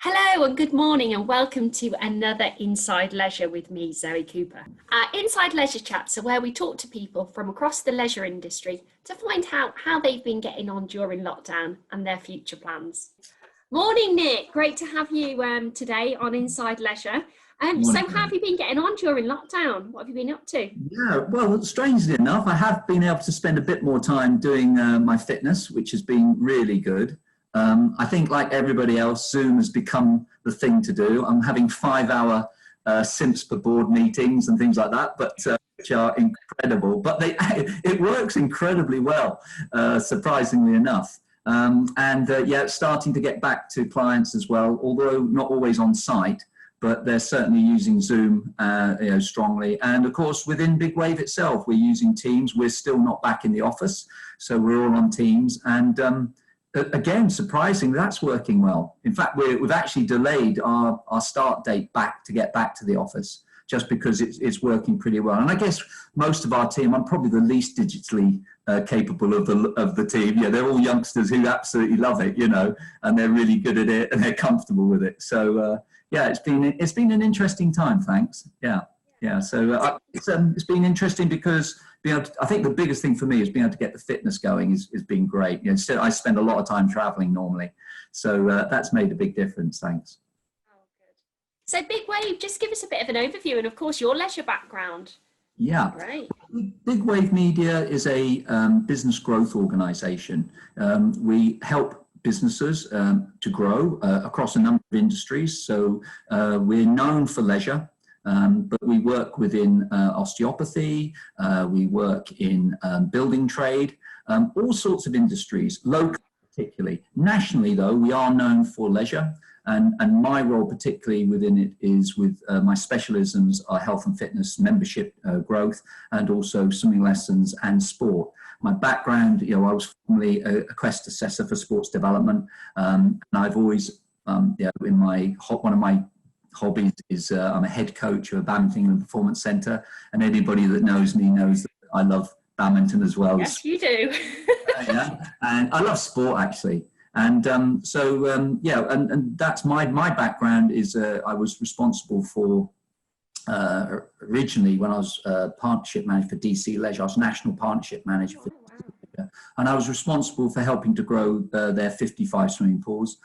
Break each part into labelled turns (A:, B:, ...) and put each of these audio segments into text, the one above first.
A: Hello and good morning and welcome to another Inside Leisure with me, Zoe Cooper. Our Inside Leisure chats are where we talk to people from across the leisure industry to find out how they've been getting on during lockdown and their future plans. Morning, Nick. Great to have you today on Inside Leisure. So how have you been getting on during lockdown? What have you been up to?
B: Yeah, well, strangely enough, I have been able to spend a bit more time doing my fitness, which has been really good. I think like everybody else, Zoom has become the thing to do. I'm having 5-hour simps per board meetings and things like that, but which are incredible. But it works incredibly well, surprisingly enough. Yeah, starting to get back to clients as well, although not always on site, but they're certainly using Zoom strongly. And of course, within Bigwave itself, we're using Teams. We're still not back in the office, so we're all on Teams. And again, surprisingly, that's working well. In fact, we've actually delayed our start date back to get back to the office, just because it's working pretty well. And I guess most of our team, I'm probably the least digitally capable of the team. Yeah, they're all youngsters who absolutely love it, and they're really good at it and they're comfortable with it. So yeah, it's been an interesting time. Thanks. Yeah. So it's been interesting because I think the biggest thing for me is being able to get the fitness going is been great. I spend a lot of time traveling normally, so that's made a big difference. Thanks.
A: Oh, good. So Bigwave, just give us a bit of an overview, and of course your leisure background.
B: Yeah,
A: right.
B: Bigwave Media is a business growth organisation. We help businesses to grow across a number of industries. So we're known for leisure. But we work within osteopathy, we work in building trade, all sorts of industries, locally particularly. Nationally, though, we are known for leisure, and my role particularly within it is with my specialisms are health and fitness, membership growth, and also swimming lessons and sport. My background, I was formerly a quest assessor for sports development, and I've always, one of my hobbies is I'm a head coach of a badminton and performance centre, and anybody that knows me knows that I love badminton as well.
A: Yes, you do.
B: Yeah, and I love sport actually, and yeah, and that's my background is I was responsible for originally when I was partnership manager for DC Leisure. I was national partnership manager for and I was responsible for helping to grow their 55 swimming pools.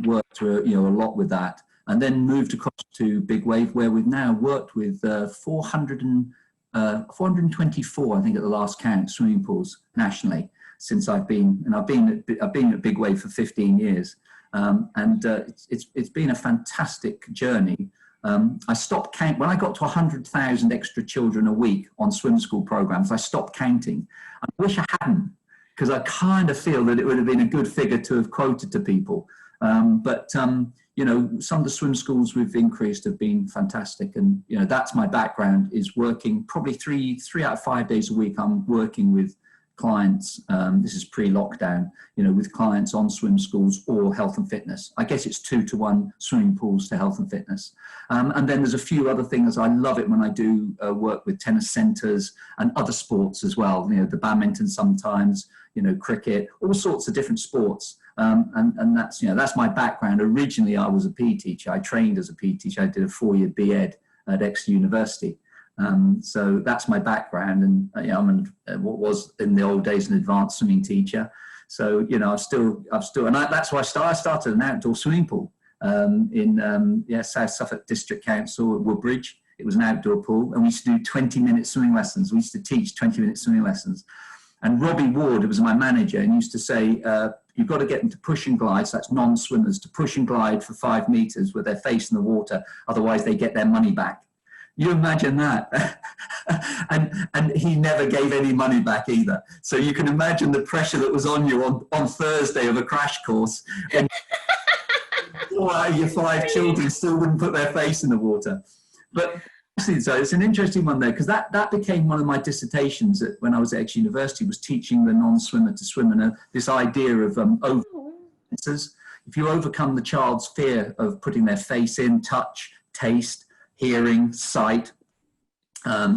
B: Worked through a lot with that. And then moved across to Bigwave, where we've now worked with 424, I think, at the last count, swimming pools nationally since I've been at Bigwave for 15 years, and it's been a fantastic journey. I stopped counting when I got to 100,000 extra children a week on swim school programs. I stopped counting. I wish I hadn't, because I kind of feel that it would have been a good figure to have quoted to people, but. Some of the swim schools we've increased have been fantastic, and that's my background, is working probably three out of 5 days a week. I'm working with clients. This is pre-lockdown, with clients on swim schools or health and fitness. I guess it's 2-to-1 swimming pools to health and fitness. And then there's a few other things. I love it when I do work with tennis centres and other sports as well. The badminton sometimes, cricket, all sorts of different sports. And that's my background. Originally, I was a PE teacher. I trained as a PE teacher. I did a 4-year B.Ed at Exeter University. So that's my background. And I'm what was in the old days an advanced swimming teacher. So I've still, and that's why I started an outdoor swimming pool in South Suffolk District Council at Woodbridge. It was an outdoor pool, and we used to do 20-minute swimming lessons. We used to teach 20-minute swimming lessons. And Robbie Ward, who was my manager, and used to say, you've got to get them to push and glide, so that's non-swimmers, to push and glide for 5 meters with their face in the water, otherwise they get their money back. You imagine that. and he never gave any money back either. So you can imagine the pressure that was on you on Thursday of a crash course. And 4 out of your 5 children still wouldn't put their face in the water. But so it's an interesting one there, because that became one of my dissertations when I was at Exeter University, was teaching the non-swimmer to swim, and this idea of if you overcome the child's fear of putting their face in, touch, taste, hearing, sight,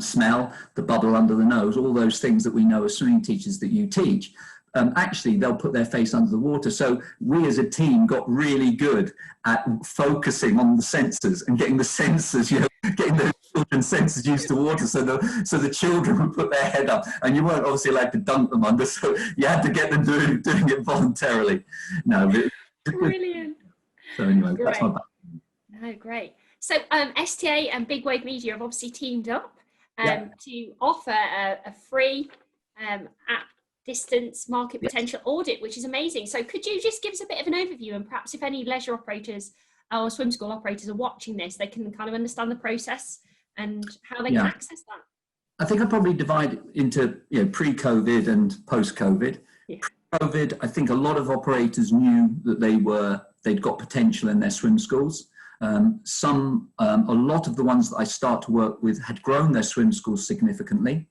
B: smell, the bubble under the nose, all those things that we know as swimming teachers that you teach, actually they'll put their face under the water. So we as a team got really good at focusing on the sensors and getting the sensors, getting the children's senses used to water, so the children would put their head up, and you weren't obviously allowed to dunk them under, so you had to get them doing it voluntarily. No,
A: brilliant.
B: So anyway,
A: great.
B: That's my background.
A: No, great. So STA and Bigwave Media have obviously teamed up to offer a free at distance market potential audit, which is amazing. So could you just give us a bit of an overview, and perhaps if any leisure operators or swim school operators are watching this, they can kind of understand the process and how they can access that?
B: I think I'd probably divide it into pre-COVID and post-COVID.
A: Yeah.
B: Pre-COVID, I think a lot of operators knew that they'd got potential in their swim schools. A lot of the ones that I start to work with had grown their swim schools significantly.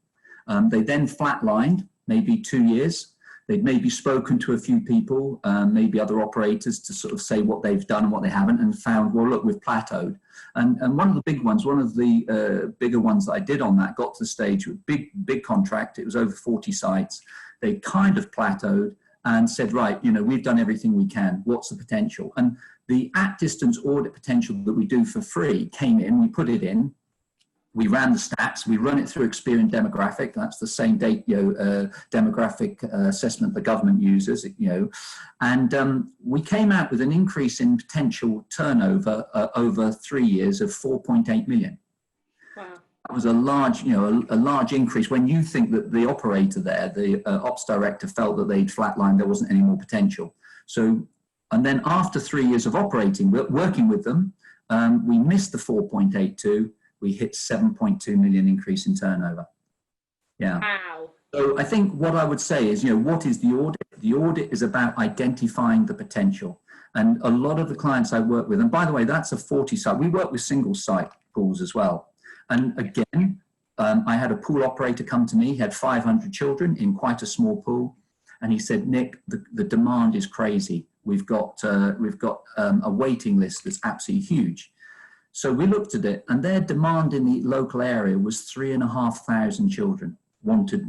B: They then flatlined, maybe 2 years. They'd maybe spoken to a few people, maybe other operators, to sort of say what they've done and what they haven't, and found, well, look, we've plateaued. And one of the big ones, one of the bigger ones that I did on that, got to the stage with big contract. It was over 40 sites. They kind of plateaued and said, right, we've done everything we can. What's the potential? And the at-distance audit potential that we do for free came in, we put it in. We ran the stats, we run it through Experian demographic. That's the same demographic assessment the government uses, and we came out with an increase in potential turnover over 3 years of 4.8 million.
A: Wow.
B: That was a large increase when you think that the operator there, the ops director, felt that they'd flatlined, there wasn't any more potential. So, and then after 3 years of operating, working with them, we missed the 4.82. We hit 7.2 million increase in turnover. Yeah.
A: Wow.
B: So I think what I would say is, what is the audit? The audit is about identifying the potential. And a lot of the clients I work with, and by the way, that's a 40 site. We work with single site pools as well. And again, I had a pool operator come to me. He had 500 children in quite a small pool. And he said, Nick, the demand is crazy. We've got a waiting list that's absolutely huge. So we looked at it, and their demand in the local area was 3,500 children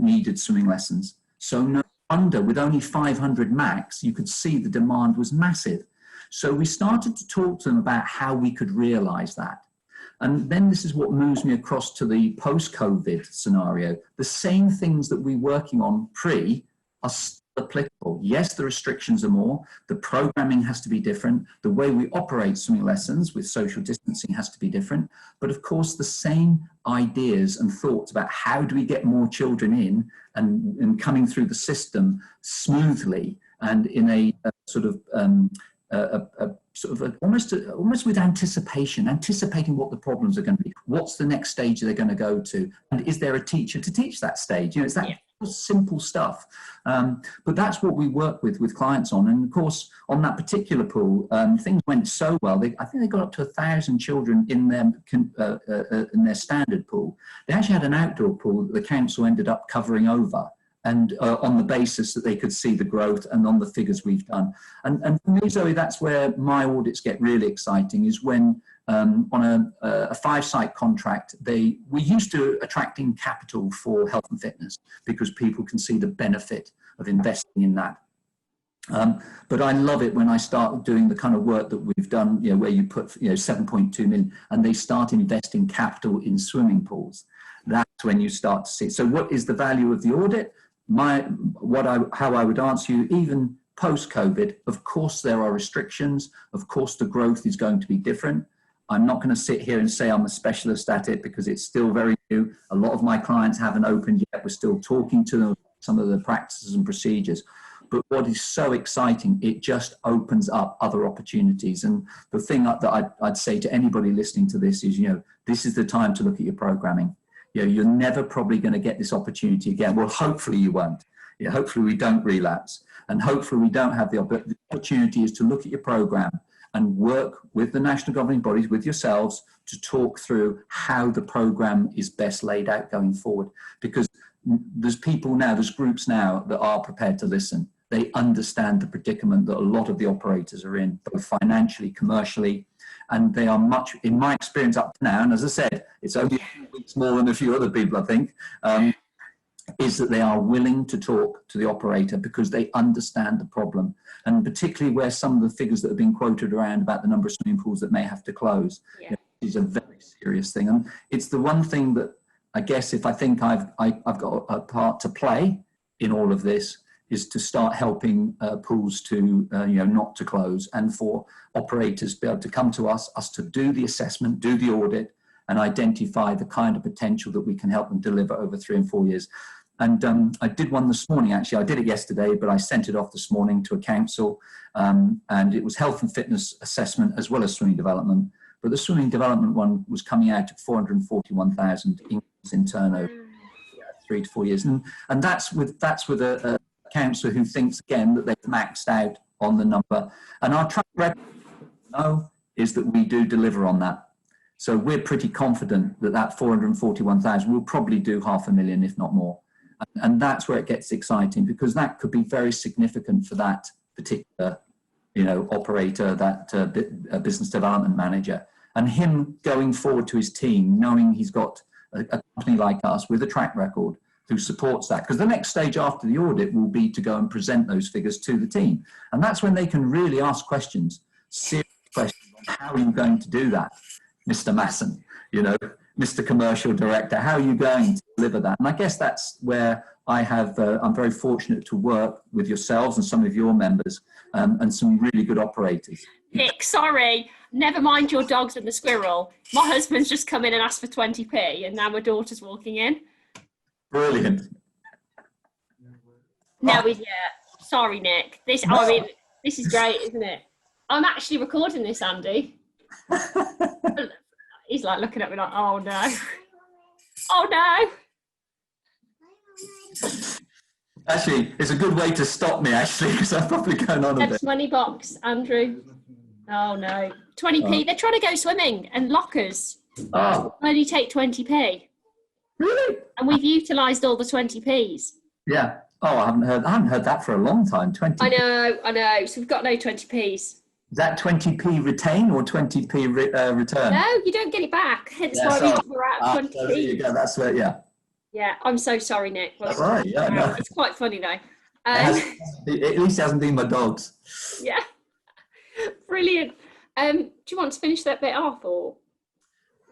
B: needed swimming lessons. So no wonder, with only 500 max, you could see the demand was massive. So we started to talk to them about how we could realize that. And then this is what moves me across to the post-COVID scenario. The same things that we're working on pre are still applicable. Yes, the restrictions are more, the programming has to be different, the way we operate swimming lessons with social distancing has to be different, but of course the same ideas and thoughts about how do we get more children in and coming through the system smoothly and in a sort of almost with anticipating what the problems are going to be. What's the next stage they're going to go to? And is there a teacher to teach that stage? It's that simple stuff. But that's what we work with clients on. And of course, on that particular pool, things went so well. I think they got up to 1,000 children in their standard pool. They actually had an outdoor pool that the council ended up covering over, and on the basis that they could see the growth and on the figures we've done. And for me, Zoe, that's where my audits get really exciting, is when on a 5-site contract, we're used to attracting capital for health and fitness because people can see the benefit of investing in that. But I love it when I start doing the kind of work that we've done, where you put 7.2 million and they start investing capital in swimming pools. That's when you start to see. So what is the value of the audit? How I would answer you, even post-COVID, of course there are restrictions. Of course the growth is going to be different. I'm not going to sit here and say I'm a specialist at it because it's still very new. A lot of my clients haven't opened yet. We're still talking to them, some of the practices and procedures. But what is so exciting, it just opens up other opportunities. And the thing that I'd say to anybody listening to this is, this is the time to look at your programming. You're never probably going to get this opportunity again. Well, hopefully you won't. Hopefully we don't relapse. And hopefully we don't have the opportunity is to look at your program and work with the national governing bodies, with yourselves, to talk through how the program is best laid out going forward. Because there's groups now that are prepared to listen. They understand the predicament that a lot of the operators are in, both financially, commercially, and they are much, in my experience up to now, and as I said, it's only a few weeks more than a few other people, I think, is that they are willing to talk to the operator because they understand the problem. And particularly where some of the figures that have been quoted around about the number of swimming pools that may have to close, is a very serious thing. And it's the one thing that I guess if I think I've got a part to play in all of this, is to start helping pools to, not to close, and for operators to be able to come to us to do the assessment, do the audit, and identify the kind of potential that we can help them deliver over 3 and 4 years. And I did one this morning, actually. I did it yesterday, but I sent it off this morning to a council, and it was health and fitness assessment as well as swimming development. But the swimming development one was coming out at 441,000 in turnover, 3 to 4 years. And that's with a councillor who thinks, again, that they've maxed out on the number. And our track record is that we do deliver on that. So we're pretty confident that that 441,000 will probably do 500,000, if not more. And that's where it gets exciting, because that could be very significant for that particular, operator, that business development manager. And him going forward to his team, knowing he's got a company like us with a track record who supports that. Because the next stage after the audit will be to go and present those figures to the team. And that's when they can really ask questions, serious questions on how are you going to do that, Mr. Masson, Mr. Commercial Director, how are you going to deliver that? And I guess that's where I have, I'm very fortunate to work with yourselves and some of your members and some really good operators.
A: Nick, sorry, never mind your dogs and the squirrel. My husband's just come in and asked for 20p, and now my daughter's walking in.
B: Brilliant.
A: No, sorry, Nick. This is great, isn't it? I'm actually recording this, Andy. He's like looking at me like, oh no. Oh no.
B: Actually, it's a good way to stop me, actually, because I'm probably going on a bit.
A: Money box, Andrew. Oh no. 20p. They're trying to go swimming, and lockers only take 20p.
B: Really?
A: And we've utilised all the 20p's.
B: Yeah. Oh, I haven't heard that for a long time. 20.
A: I know. So we've got no 20p's.
B: Is that 20p retain or 20p return?
A: No, you don't get it back. Hence why we're at 20p.
B: There you go. That's it. Yeah.
A: Yeah, I'm so sorry, Nick.
B: That's right. Yeah, no.
A: It's quite funny though.
B: At least it hasn't been my dogs.
A: Yeah. Brilliant. Do you want to finish that bit off, or?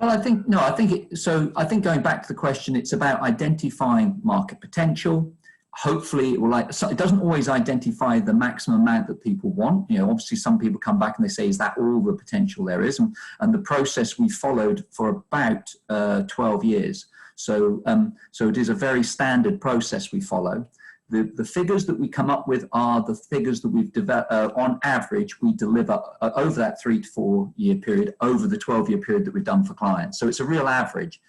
B: Well, I think going back to the question, it's about identifying market potential. Hopefully it doesn't always identify the maximum amount that people want. Obviously some people come back and they say, is that all the potential there is? And the process we followed for about 12 years. So it is a very standard process we follow. The figures that we come up with are the figures that we've developed. On average, we deliver over that 3 to 4 year period, over the 12-year period that we've done for clients. So it's a real average.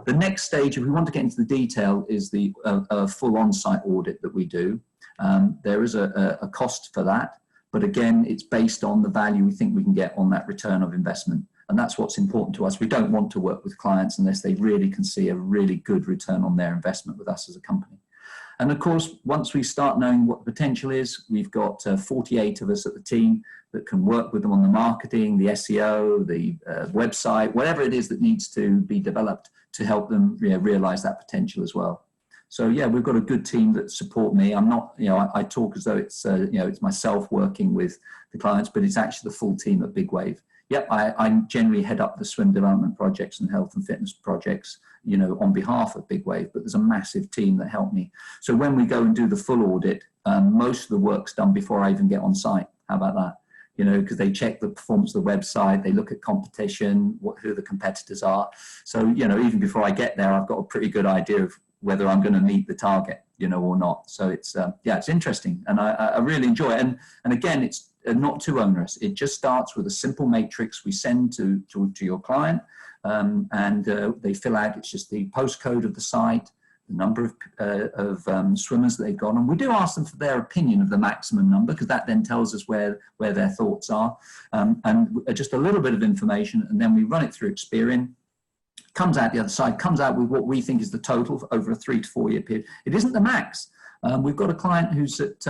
B: The next stage, if we want to get into the detail, is the full on-site audit that we do. There is a cost for that, but again, it's based on the value we think we can get on that return of investment. And that's what's important to us. We don't want to work with clients unless they really can see a really good return on their investment with us as a company. And of course, once we start knowing what the potential is, we've got 48 of us at the team that can work with them on the marketing, the SEO, the website, whatever it is that needs to be developed to help them realize that potential as well. So yeah, we've got a good team that support me. I'm not, I talk as though it's, it's myself working with the clients, but it's actually the full team at Bigwave. Yep, I generally head up the swim development projects and health and fitness projects, on behalf of Bigwave, but there's a massive team that help me. So when we go and do the full audit, most of the work's done before I even get on site. How about that? Because they check the performance of the website, they look at competition, who the competitors are. So, even before I get there, I've got a pretty good idea of whether I'm going to meet the target, or not. So it's, it's interesting, and I really enjoy it. And again, it's not too onerous. It just starts with a simple matrix we send to your client, and they fill out. It's just the postcode of the site, the number of swimmers that they've got, and we do ask them for their opinion of the maximum number, because that then tells us where their thoughts are, and just a little bit of information, and then we run it through Experian. Comes out the other side, comes out with what we think is the total for over a 3 to 4 year period. It isn't the max. We've got a client who's at,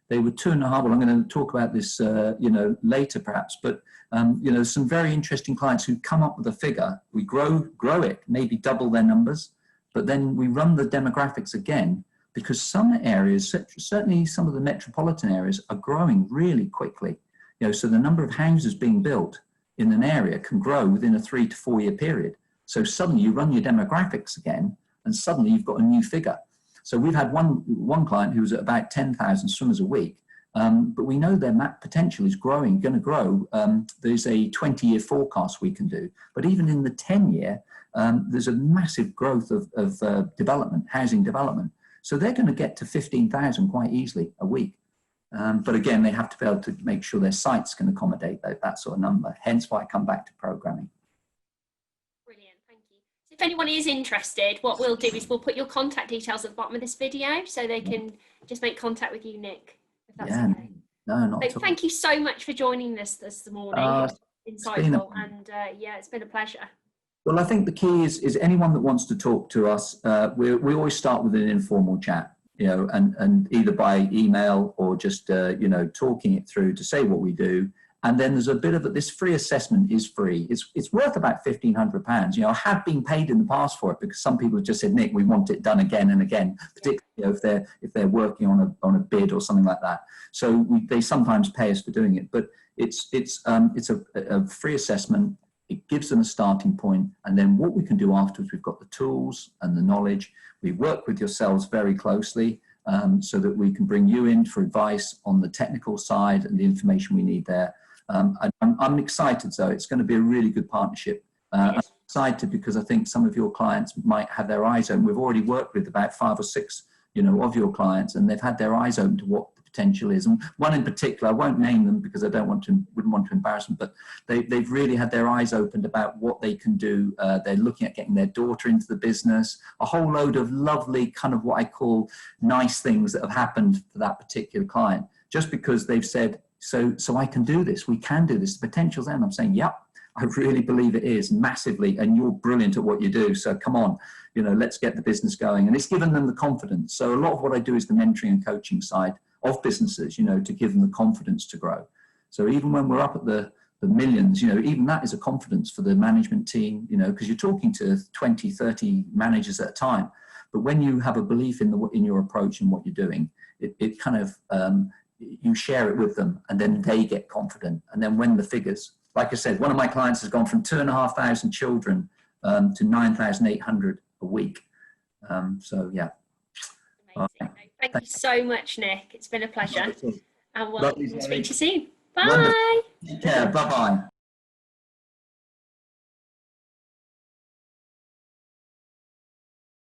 B: they were 2.5, well, I'm going to talk about this, later perhaps, but, some very interesting clients who come up with a figure. We grow it, maybe double their numbers, but then we run the demographics again, because some areas, certainly some of the metropolitan areas, are growing really quickly. You know, so the number of houses being built in an area can grow within a 3 to 4 year period. So suddenly you run your demographics again, and suddenly you've got a new figure. So we've had one client who was at about 10,000 swimmers a week, but we know their map potential is growing, going to grow. There's a 20-year forecast we can do, but even in the 10-year, there's a massive growth of development, housing development. So they're going to get to 15,000 quite easily a week. But again, they have to be able to make sure their sites can accommodate that sort of number. Hence why I come back to programming.
A: Brilliant, thank you. So if anyone is interested, what we'll do is we'll put your contact details at the bottom of this video so they can just make contact with you, Nick, if that's okay.
B: No, not at all.
A: Thank you so much for joining us this morning. Insightful, and yeah, it's been a pleasure.
B: Well, I think the key is anyone that wants to talk to us, we always start with an informal chat, you know, and either by email or just, you know, talking it through to say what we do. And then there's a bit of this free assessment is free. It's worth about £1,500. You know, I have been paid in the past for it because some people have just said, Nick, we want it done again and again, particularly, you know, if they're working on a bid or something like that. So they sometimes pay us for doing it, but it's a free assessment. It gives them a starting point, and then what we can do afterwards, we've got the tools and the knowledge. We work with yourselves very closely so that we can bring you in for advice on the technical side and the information we need there. I'm excited, so it's going to be a really good partnership. I'm excited because I think some of your clients might have their eyes open. We've already worked with about 5 or 6, you know, of your clients, and they've had their eyes open to what the potential is. And one in particular, I won't name them because I wouldn't want to embarrass them, but they've really had their eyes opened about what they can do. They're looking at getting their daughter into the business, a whole load of lovely kind of what I call nice things that have happened for that particular client, just because they've said, so I can do this, we can do this, the potential's there. And I'm saying, yep, I really believe it is massively, and you're brilliant at what you do. So come on, you know, let's get the business going. And it's given them the confidence. So a lot of what I do is the mentoring and coaching side of businesses, you know, to give them the confidence to grow. So even when we're up at the millions, you know, even that is a confidence for the management team, you know, because you're talking to 20, 30 managers at a time. But when you have a belief in your approach and what you're doing, it kind of, you share it with them, and then they get confident. And then when the figures, like I said, one of my clients has gone from 2,500 children to 9,800 a week. So yeah.
A: Amazing. Thank you so much, Nick. It's been a pleasure. And we'll speak to you soon. Bye.
B: Wonderful. Yeah, bye-bye.